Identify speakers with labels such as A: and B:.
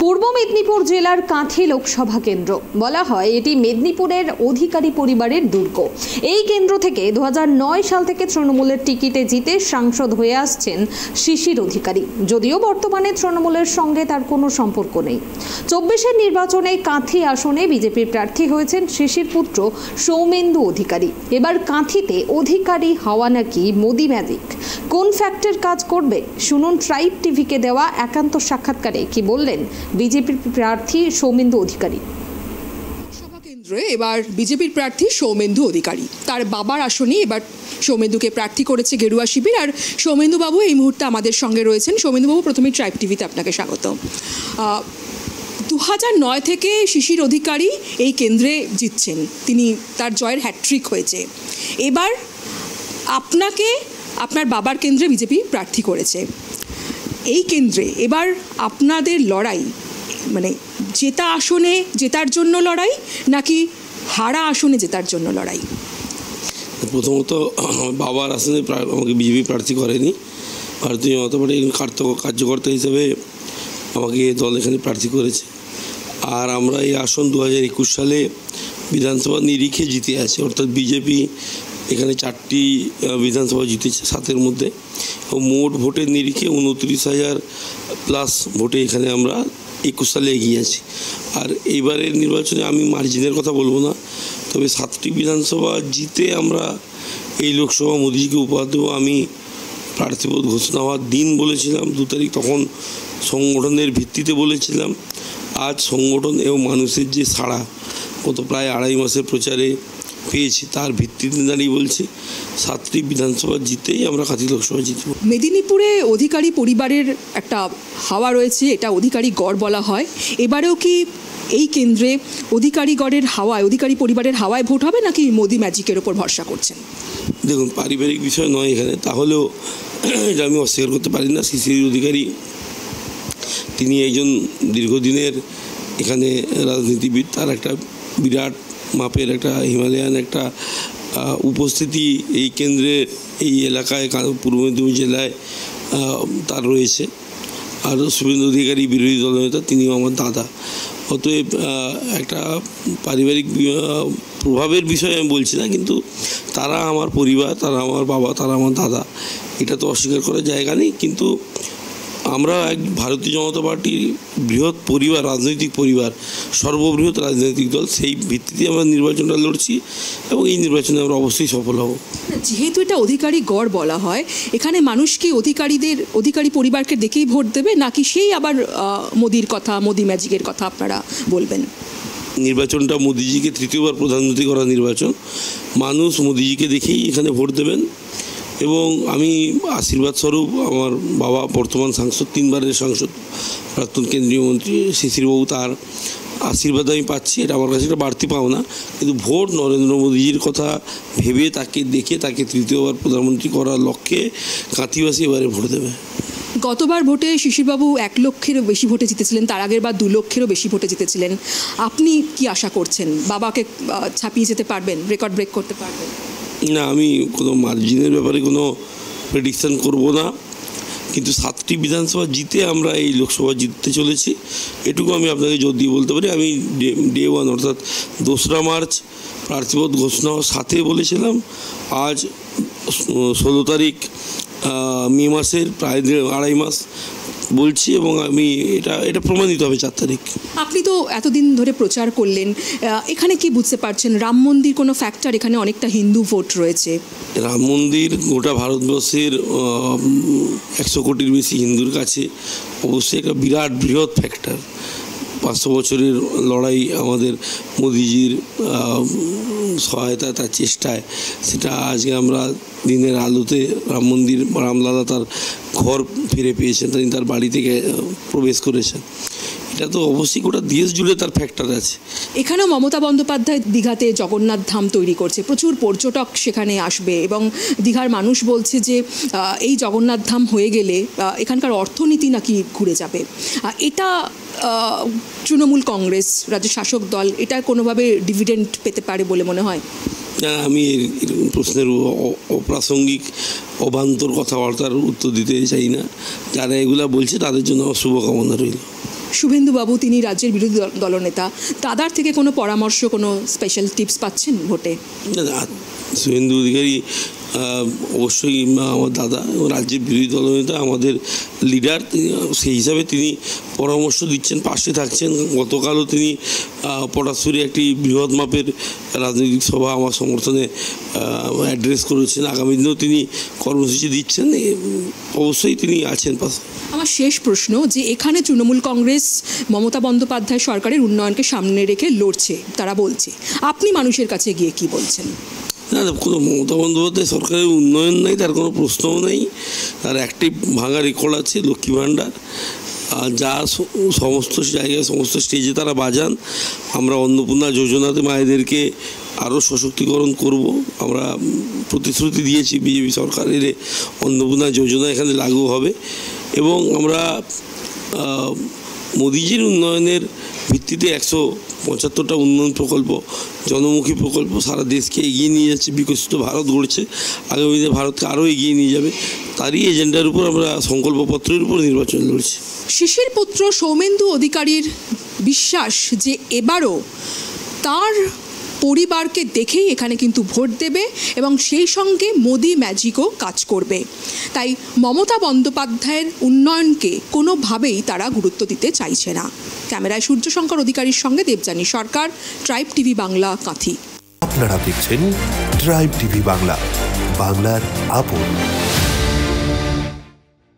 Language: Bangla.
A: পূর্ব মেদিনীপুর জেলার কাঁথি লোকসভা কেন্দ্র বলা হয় এটি মেদিনীপুরের অধিকারী পরিবারের দুর্গ। এই কেন্দ্র থেকে 2009 সাল থেকে তৃণমূলের টিকিটে জিতে সাংসদ হয়ে আসছেন শিশির অধিকারী। যদিও বর্তমানে তৃণমূলের সঙ্গে তার কোনো সম্পর্ক নেই। 24-এর নির্বাচনে কাঁথি আসনে বিজেপির প্রার্থী হয়েছেন শিশির পুত্র সৌমেন্দু অধিকারী। এবার কাঁথিতে অধিকারী হওয়া নাকি মোদি ম্যাজিক। কোন ফ্যাক্টর কাজ করবে শুনুন ট্রাইব টিভিকে দেওয়া একান্ত সাক্ষাৎকারে কি বললেন বিজেপির প্রার্থী সৌমেন্দু অধিকারী।
B: লোকসভা কেন্দ্রে এবার বিজেপির প্রার্থী সৌমেন্দু অধিকারী, তার বাবার আসনে এবার সৌমেন্দুকে প্রার্থী করেছে গেরুয়া শিবির। আর সৌমেন্দু বাবু এই মুহূর্তে আমাদের সঙ্গে রয়েছেন। সৌমেন্দু বাবু, প্রথমে ট্রাইব টিভিতে আপনাকে স্বাগত। 2009 থেকে শিশির অধিকারী এই কেন্দ্রে জিতছেন, তিনি তার জয়ের হ্যাট্রিক হয়েছে। এবার আপনাকে আপনার বাবার কেন্দ্রে বিজেপি প্রার্থী করেছে। এই কেন্দ্রে এবার আপনাদের লড়াই মানে জেতা আসনে জেতার জন্য লড়াই নাকি হারা আসনে জেতার জন্য লড়াই?
C: প্রথমত বাবার আসনে আমাকে বিজেপি প্রার্থী করেনি, ভারতীয় জনতা পার্টির কার্যকর্তা হিসেবে আমাকে দল এখানে প্রার্থী করেছে। আর আমরা এই আসন 2021 সালে বিধানসভা নিরিখে জিতে আছে, অর্থাৎ বিজেপি এখানে 4টি বিধানসভা জিতেছে 7-এর মধ্যে। মোট ভোটের নিরিখে 29,000 প্লাস ভোটে এখানে আমরা 21 সালে এগিয়ে আছি। আর এইবারের নির্বাচনে আমি মার্জিনের কথা বলবো না, তবে 7টি বিধানসভা জিতে আমরা এই লোকসভা মোদিজিকে উপহার দেবো। আমি প্রার্থীপদ ঘোষণা হওয়ার দিন বলেছিলাম 2 তারিখ, তখন সংগঠনের ভিত্তিতে বলেছিলাম। আজ সংগঠন এবং মানুষের যে সাড়া গত প্রায় 2.5 মাসের প্রচারে পেয়েছি, তার ভিত্তিতে দাঁড়িয়ে বলছি 7টি বিধানসভা জিতেই আমরা কাঁথি লোকসভা জিতব।
B: মেদিনীপুরে অধিকারী পরিবারের একটা হাওয়া রয়েছে, এটা অধিকারী গড় বলা হয়। এবারেও কি এই কেন্দ্রে অধিকারী গড়ের হাওয়ায়, অধিকারী পরিবারের হাওয়ায় ভোট হবে নাকি মোদি ম্যাজিকের ওপর ভরসা করছেন?
C: দেখুন, পারিবারিক বিষয় নয় এখানে, তাহলেও এটা আমি অস্বীকার করতে পারি না। শিশির অধিকারী তিনি একজন দীর্ঘদিনের এখানে রাজনীতিবিদ, তার একটা বিরাট মাপের একটা হিমালয়ান একটা উপস্থিতি এই কেন্দ্রে, এই এলাকায়, পূর্ব মেদিনীপুর জেলায় তার রয়েছে। আর শুভেন্দু অধিকারী বিরোধী দলনেতা, তিনিও আমার দাদা। অতএব একটা পারিবারিক প্রভাবের বিষয়ে আমি বলছি না, কিন্তু তারা আমার পরিবার, তারা আমার বাবা, তারা আমার দাদা, এটা তো অস্বীকার করার জায়গা নেই। কিন্তু আমরা এক ভারতীয় জনতা পার্টির বৃহৎ পরিবার, রাজনৈতিক পরিবার, সর্ববৃহৎ রাজনৈতিক দল, সেই ভিত্তিতে আমরা নির্বাচনটা লড়ছি এবং এই নির্বাচনে আমরা অবশ্যই সফল হব।
B: যেহেতু এটা অধিকারী গড় বলা হয়, এখানে মানুষ কি অধিকারী পরিবারকে দেখেই ভোট দেবে নাকি সেই আবার মোদির কথা, মোদি ম্যাজিকের কথা আপনারা বলবেন?
C: নির্বাচনটা মোদিজিকে তৃতীয়বার প্রধানমন্ত্রী করা নির্বাচন, মানুষ মোদিজিকে দেখেই এখানে ভোট দেবেন। এবং আমি আশীর্বাদ স্বরূপ আমার বাবা বর্তমান সাংসদ, 3বারের সাংসদ, প্রাক্তন কেন্দ্রীয় মন্ত্রী শিশিরবাবু, তার আশীর্বাদ আমি পাচ্ছি। এটা আমার কাছে একটা বাড়তি পাওনা, কিন্তু ভোট নরেন্দ্র মোদীজির কথা ভেবে, তাকে দেখে, তাকে তৃতীয়বার প্রধানমন্ত্রী করার লক্ষ্যে কাঁথিবাসী এবারে ভোট দেবে।
B: গতবার ভোটে শিশিরবাবু 1 লক্ষেরও বেশি ভোটে জিতেছিলেন, তার আগের বার 2 লক্ষেরও বেশি ভোটে জিতেছিলেন। আপনি কি আশা করছেন? বাবাকে ছাপিয়ে যেতে পারবেন, রেকর্ড ব্রেক করতে পারবেন?
C: না, আমি কোনো মার্জিনের ব্যাপারে কোনো প্রেডিকশান করব না, কিন্তু 7টি বিধানসভা জিতে আমরা এই লোকসভা জিততে চলেছি, এটুকু আমি আপনাকে জোর দিয়ে বলতে পারি। আমি ডে 1 অর্থাৎ 2রা মার্চ প্রার্থীপদ ঘোষণা সাথে বলেছিলাম। আজ 16 তারিখ মে মাসের প্রায় 2.5 মাস বলছি, এবং আমি এটা প্রমাণিত হবে 4 তারিখ।
B: আপনি তো এতদিন ধরে প্রচার করলেন, এখানে কি বুঝতে পারছেন রাম মন্দির কোনো ফ্যাক্টর? এখানে অনেকটা হিন্দু ভোট রয়েছে।
C: রাম মন্দির গোটা ভারতবর্ষের 100 কোটির বেশি হিন্দুর কাছে অবশ্যই একটা বিরাট বৃহৎ ফ্যাক্টর। 500 বছরের লড়াই, আমাদের মোদিজির সহায়তা, তার চেষ্টায় সেটা আজকে আমরা দিনের আলোতে রাম মন্দির, রামলালা তার ঘর ফিরে পেয়েছেন, তিনি তার বাড়ি থেকে প্রবেশ করেছেন। এটা তো অবশ্যই গোটা দেশ জুড়ে তার ফ্যাক্টর আছে।
B: এখানেও মমতা বন্দ্যোপাধ্যায় দীঘাতে জগন্নাথ ধাম তৈরি করছে, প্রচুর পর্যটক সেখানে আসবে এবং দীঘার মানুষ বলছে যে এই জগন্নাথ ধাম হয়ে গেলে এখানকার অর্থনীতি নাকি ঘুরে যাবে। এটা তৃণমূল কংগ্রেস, রাজ্য শাসক দল, এটা কোনোভাবে ডিভিডেন্ড পেতে পারে বলে মনে হয়?
C: আমি প্রশ্নের অপ্রাসঙ্গিক অবান্তর কথাবার্তার উত্তর দিতে চাই না। যারা এগুলা বলছে তাদের জন্য শুভকামনা রইল।
B: শুভেন্দুবাবু তিনি রাজ্যের বিরোধী দলনেতা, দাদার থেকে কোনো পরামর্শ, কোনো স্পেশাল টিপস পাচ্ছেন ভোটে?
C: না, শুভেন্দু অধিকারী অবশ্যই আমার দাদা, রাজ্যের বিরোধী দলনেতা, আমাদের লিডার, সেই হিসাবে তিনি পরামর্শ দিচ্ছেন, পাশে থাকছেন। গতকালও তিনি পটাশপুরে একটি বৃহৎ মাপের রাজনৈতিক সভা আমার সমর্থনে অ্যাড্রেস করেছেন। আগামী দিনেও তিনি কর্মসূচি দিচ্ছেন, অবশ্যই তিনি আছেন পাশে।
B: আমার শেষ প্রশ্ন, যে এখানে তৃণমূল কংগ্রেস মমতা বন্দ্যোপাধ্যায় সরকারের উন্নয়নকে সামনে রেখে লড়ছে, তারা বলছে, আপনি মানুষের কাছে গিয়ে কি বলছেন?
C: না, কোনো মমতা বন্দ্যোপাধ্যায় সরকারের উন্নয়ন নেই, তার কোনো প্রশ্নও নেই। তার একটি ভাঙা রেকর্ড আছে, লক্ষ্মী ভাণ্ডার, যা সমস্ত জায়গায় সমস্ত স্টেজে তারা বাজান। আমরা অন্নপূর্ণা যোজনাতে মায়েদেরকে আরও সশক্তিকরণ করব। আমরা প্রতিশ্রুতি দিয়েছি বিজেপি সরকারের অন্নপূর্ণা যোজনা এখানে লাগু হবে, এবং আমরা মোদিজির উন্নয়নের ভিত্তিতে 175টা উন্নয়ন প্রকল্প, জনমুখী প্রকল্প সারা দেশকে এগিয়ে নিয়ে যাচ্ছে। বিকশিত ভারত গড়ছে, আগামী দিনে ভারতকে আরও এগিয়ে নিয়ে যাবে। তারই এজেন্ডার উপর আমরা সংকল্পপত্রের উপর নির্বাচন লড়ছি।
B: শিশির পুত্র সৌমেন্দু অধিকারীর বিশ্বাস যে এবারও তার পরিবারকে দেখেই এখানে কিন্তু ভোট দেবে, এবং সেই সঙ্গে মোদি ম্যাজিকও কাজ করবে। তাই মমতা বন্দ্যোপাধ্যায়ের উন্নয়নকে কোনোভাবেই তারা গুরুত্ব দিতে চাইছে না। ক্যামেরায় সূর্যশঙ্কর অধিকারীর সঙ্গে দেবযানী সরকার, ট্রাইব টিভি বাংলা, কাঁথি।
D: আপনারা দেখছেন ট্রাইব টিভি বাংলা, বাংলার আপন।